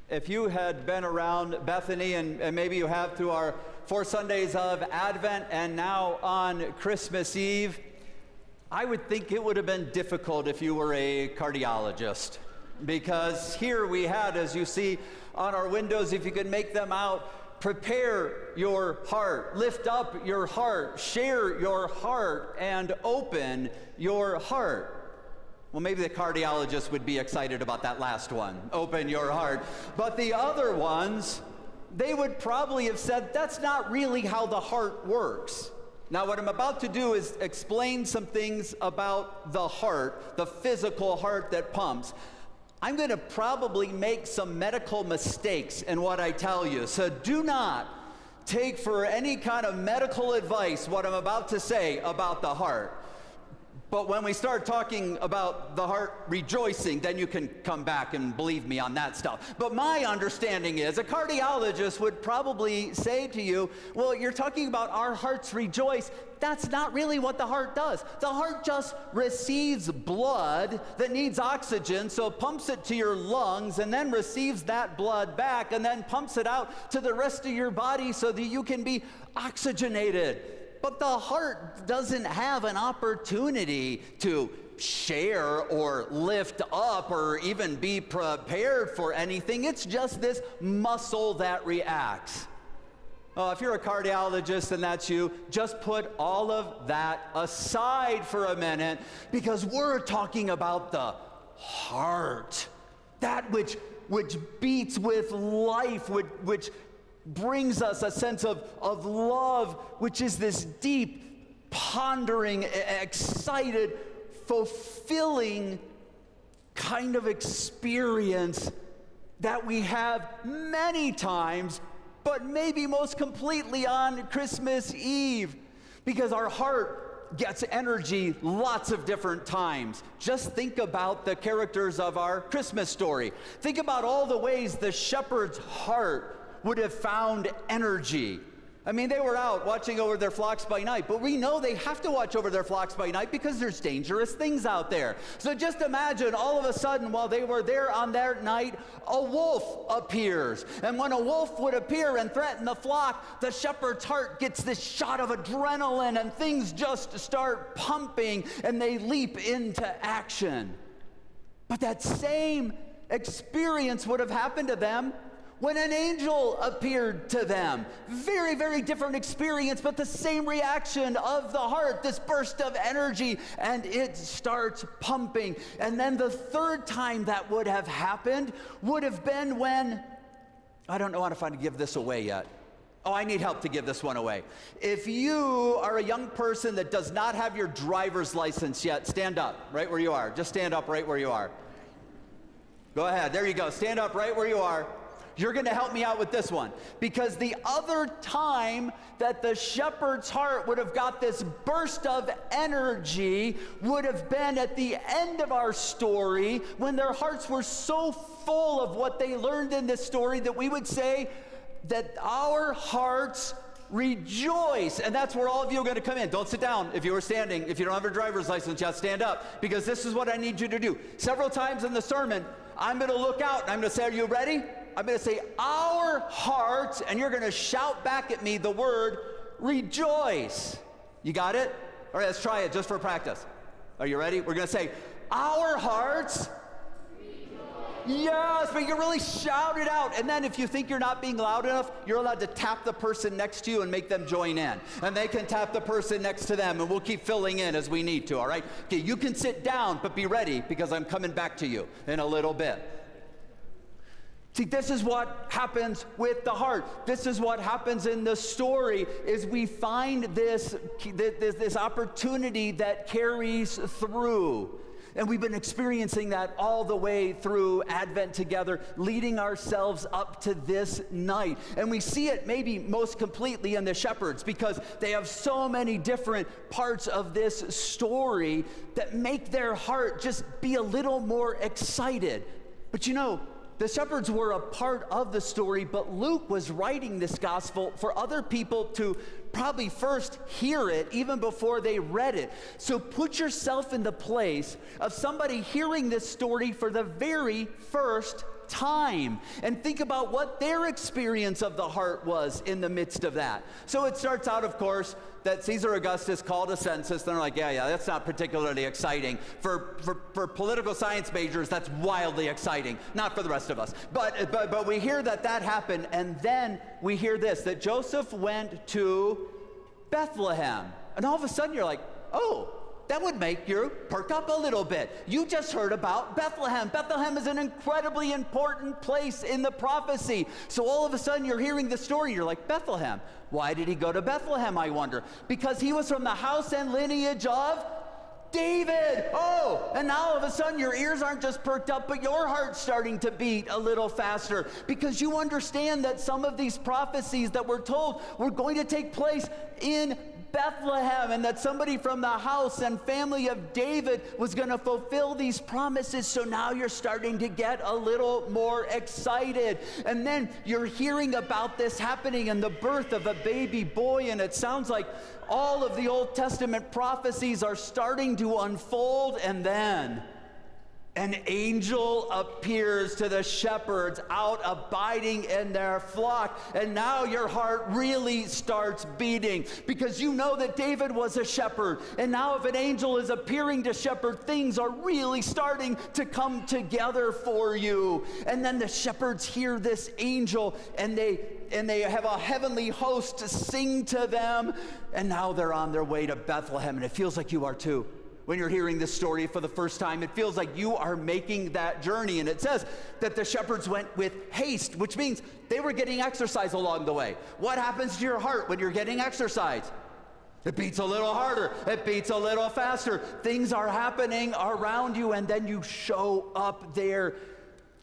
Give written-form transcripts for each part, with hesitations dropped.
If you had been around Bethany, and maybe you have through our 4 Sundays of Advent and now on Christmas Eve, I would think it would have been difficult if you were a cardiologist. Because here we had, as you see on our windows, if you could make them out, prepare your heart, lift up your heart, share your heart, and open your heart. Well, maybe the cardiologist would be excited about that last one, open your heart. But the other ones, they would probably have said, that's not really how the heart works. Now, what I'm about to do is explain some things about the heart, the physical heart that pumps. I'm going to probably make some medical mistakes in what I tell you, so do not take for any kind of medical advice what I'm about to say about the heart. But when we start talking about the heart rejoicing, then you can come back and believe me on that stuff. But my understanding is a cardiologist would probably say to you, well, you're talking about our hearts rejoice. That's not really what the heart does. The heart just receives blood that needs oxygen, so it pumps it to your lungs and then receives that blood back and then pumps it out to the rest of your body so that you can be oxygenated. But the heart doesn't have an opportunity to share or lift up or even be prepared for anything. It's just this muscle that reacts. If you're a cardiologist and that's you, just put all of that aside for a minute, because we're talking about the heart, that which beats with life, which brings us a sense of love, which is this deep, pondering, excited, fulfilling kind of experience that we have many times, but maybe most completely on Christmas Eve, because our heart gets energy lots of different times. Just think about the characters of our Christmas story. Think about all the ways the shepherd's heart would have found energy. I mean, they were out watching over their flocks by night, but we know they have to watch over their flocks by night because there's dangerous things out there. So just imagine all of a sudden while they were there on that night, a wolf appears. And when a wolf would appear and threaten the flock, the shepherd's heart gets this shot of adrenaline and things just start pumping and they leap into action. But that same experience would have happened to them when an angel appeared to them. Very, very different experience, but the same reaction of the heart, this burst of energy, and it starts pumping. And then the third time that would have happened would have been when, I don't know if I can give this away yet. Oh, I need help to give this one away. If you are a young person that does not have your driver's license yet, stand up right where you are. Just stand up right where you are. Go ahead, there you go. Stand up right where you are. You're going to help me out with this one, because the other time that the shepherd's heart would have got this burst of energy would have been at the end of our story, when their hearts were so full of what they learned in this story that we would say that our hearts rejoice. And that's where all of you are going to come in. Don't sit down if you were standing. If you don't have a driver's license yet, stand up, because this is what I need you to do. Several times in the sermon, I'm going to look out and I'm going to say, are you ready? I'm going to say, our hearts, and you're going to shout back at me the word rejoice. You got it? All right, let's try it just for practice. Are you ready? We're going to say, our hearts rejoice. Yes, but you really shout it out. And then if you think you're not being loud enough, you're allowed to tap the person next to you and make them join in. And they can tap the person next to them, and we'll keep filling in as we need to, all right? Okay, you can sit down, but be ready, because I'm coming back to you in a little bit. See, this is what happens with the heart. This is what happens in the story, is we find this opportunity that carries through. And we've been experiencing that all the way through Advent together, leading ourselves up to this night. And we see it maybe most completely in the shepherds, because they have so many different parts of this story that make their heart just be a little more excited. But you know, the shepherds were a part of the story, but Luke was writing this gospel for other people to probably first hear it even before they read it. So put yourself in the place of somebody hearing this story for the very first time. And think about what their experience of the heart was in the midst of that. So it starts out, of course, that Caesar Augustus called a census. They're like, yeah, that's not particularly exciting. For political science majors, that's wildly exciting. Not for the rest of us. But we hear that happened, and then we hear this, that Joseph went to Bethlehem. And all of a sudden you're like, oh, that would make you perk up a little bit. You just heard about Bethlehem. Bethlehem is an incredibly important place in the prophecy. So all of a sudden you're hearing the story. You're like, Bethlehem. Why did he go to Bethlehem, I wonder? Because he was from the house and lineage of David. Oh, and now all of a sudden your ears aren't just perked up, but your heart's starting to beat a little faster, because you understand that some of these prophecies that we're told were going to take place in Bethlehem, and that somebody from the house and family of David was going to fulfill these promises. So now you're starting to get a little more excited. And then you're hearing about this happening and the birth of a baby boy, and it sounds like all of the Old Testament prophecies are starting to unfold, and then an angel appears to the shepherds out abiding in their flock. And now your heart really starts beating, because you know that David was a shepherd. And now if an angel is appearing to shepherd, things are really starting to come together for you. And then the shepherds hear this angel, and they have a heavenly host to sing to them. And now they're on their way to Bethlehem. And it feels like you are too. When you're hearing this story for the first time, it feels like you are making that journey. And it says that the shepherds went with haste, which means they were getting exercise along the way. What happens to your heart when you're getting exercise? It beats a little harder. It beats a little faster. Things are happening around you, and then you show up there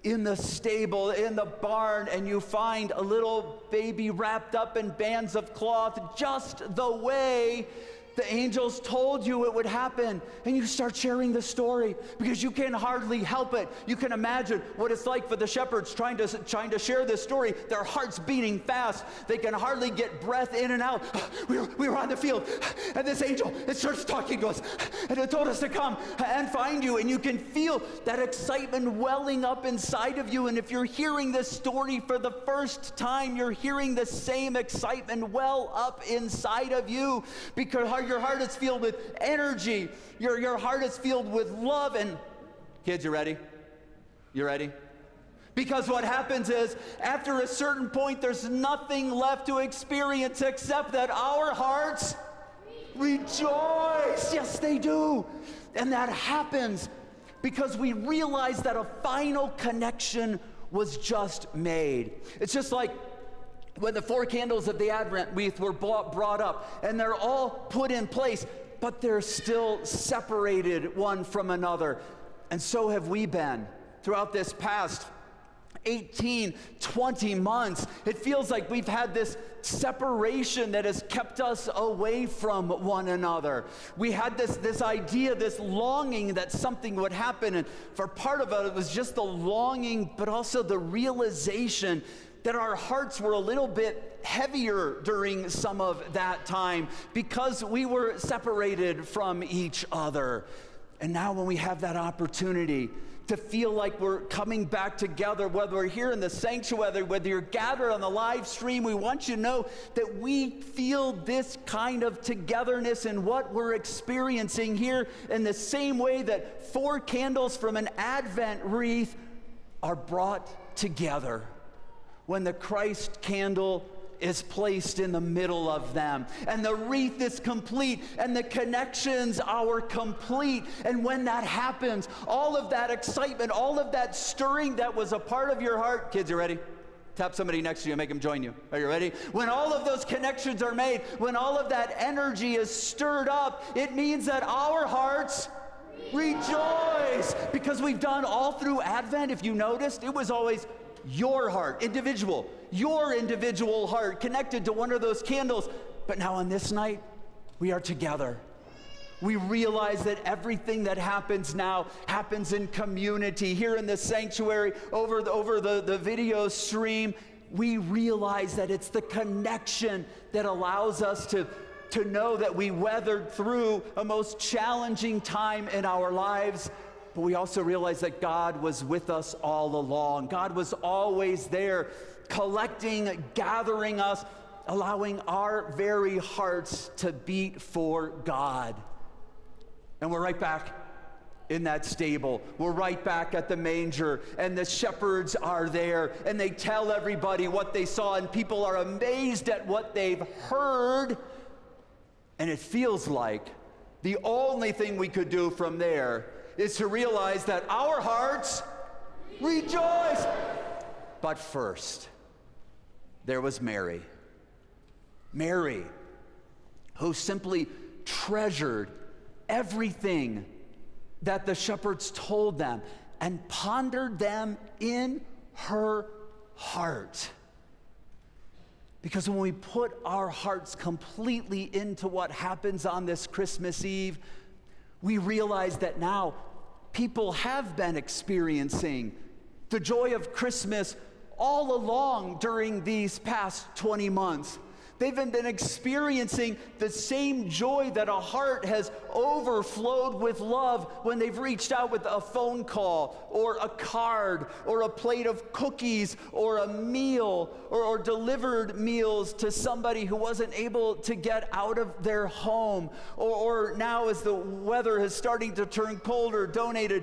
in the stable, in the barn, and you find a little baby wrapped up in bands of cloth, just the way the angels told you it would happen. And you start sharing the story because you can hardly help it. You can imagine what it's like for the shepherds trying to share this story. Their hearts beating fast. They can hardly get breath in and out. We were on the field, and this angel, it starts talking to us, and it told us to come and find you. And you can feel that excitement welling up inside of you. And if you're hearing this story for the first time, you're hearing the same excitement well up inside of you, because your heart is filled with energy. Your heart is filled with love. And kids, you ready? You ready? Because what happens is, after a certain point, there's nothing left to experience except that our hearts rejoice. Yes, they do. And that happens because we realize that a final connection was just made. It's just like when the 4 candles of the Advent wreath were brought up, and they're all put in place, but they're still separated one from another. And so have we been throughout this past 18, 20 months. It feels like we've had this separation that has kept us away from one another. We had this idea, this longing that something would happen, and for part of it was just the longing, but also the realization that our hearts were a little bit heavier during some of that time because we were separated from each other. And now when we have that opportunity to feel like we're coming back together, whether we're here in the sanctuary, whether you're gathered on the live stream, we want you to know that we feel this kind of togetherness in what we're experiencing here in the same way that 4 candles from an Advent wreath are brought together when the Christ candle is placed in the middle of them, and the wreath is complete, and the connections are complete. And when that happens, all of that excitement, all of that stirring that was a part of your heart, kids, you ready? Tap somebody next to you and make them join you. Are you ready? When all of those connections are made, when all of that energy is stirred up, it means that our hearts rejoice. Because we've done all through Advent, if you noticed, it was always your heart, your individual heart connected to one of those candles. But now on this night, we are together. We realize that everything that happens now happens in community. Here in the sanctuary, over the video stream, we realize that it's the connection that allows us to know that we weathered through a most challenging time in our lives. but we also realize that God was with us all along. God was always there, collecting, gathering us, allowing our very hearts to beat for God. And we're right back in that stable. We're right back at the manger, and the shepherds are there, and they tell everybody what they saw, and people are amazed at what they've heard. And it feels like the only thing we could do from there is to realize that our hearts rejoice. But first, there was Mary. Mary, who simply treasured everything that the shepherds told them and pondered them in her heart. Because when we put our hearts completely into what happens on this Christmas Eve, we realize that now people have been experiencing the joy of Christmas all along during these past 20 months. They've been experiencing the same joy that a heart has overflowed with love when they've reached out with a phone call or a card or a plate of cookies or a meal or delivered meals to somebody who wasn't able to get out of their home. Or now as the weather is starting to turn colder, donated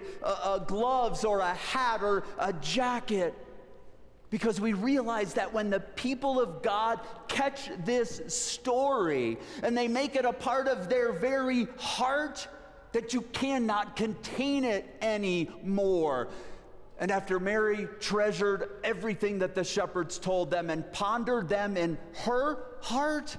gloves or a hat or a jacket. Because we realize that when the people of God catch this story and they make it a part of their very heart, that you cannot contain it anymore. And after Mary treasured everything that the shepherds told them and pondered them in her heart,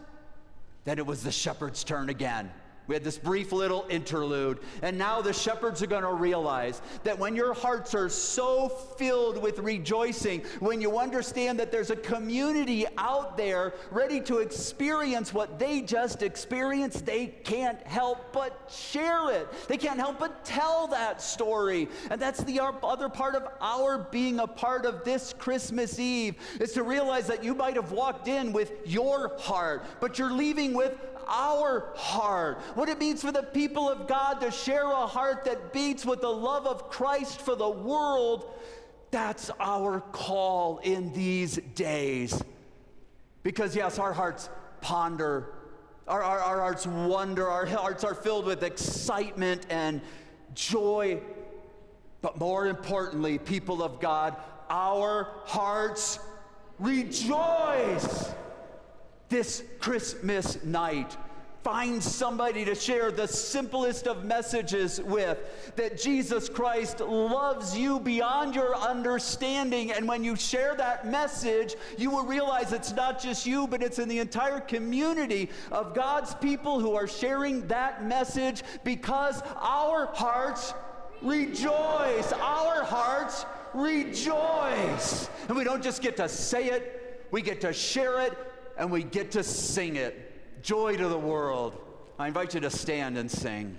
then it was the shepherds' turn again. We had this brief little interlude, and now the shepherds are going to realize that when your hearts are so filled with rejoicing, when you understand that there's a community out there ready to experience what they just experienced, they can't help but share it. They can't help but tell that story. And that's the other part of our being a part of this Christmas Eve, is to realize that you might have walked in with your heart, but you're leaving with our heart. What it means for the people of God to share a heart that beats with the love of Christ for the world, that's our call in these days. Because yes, our hearts ponder, our hearts wonder, our hearts are filled with excitement and joy. But more importantly, people of God, our hearts rejoice. This Christmas night, find somebody to share the simplest of messages with, that Jesus Christ loves you beyond your understanding. And when you share that message, you will realize it's not just you, but it's in the entire community of God's people who are sharing that message, because our hearts rejoice. Our hearts rejoice. And we don't just get to say it, we get to share it, and we get to sing it. Joy to the world. I invite you to stand and sing.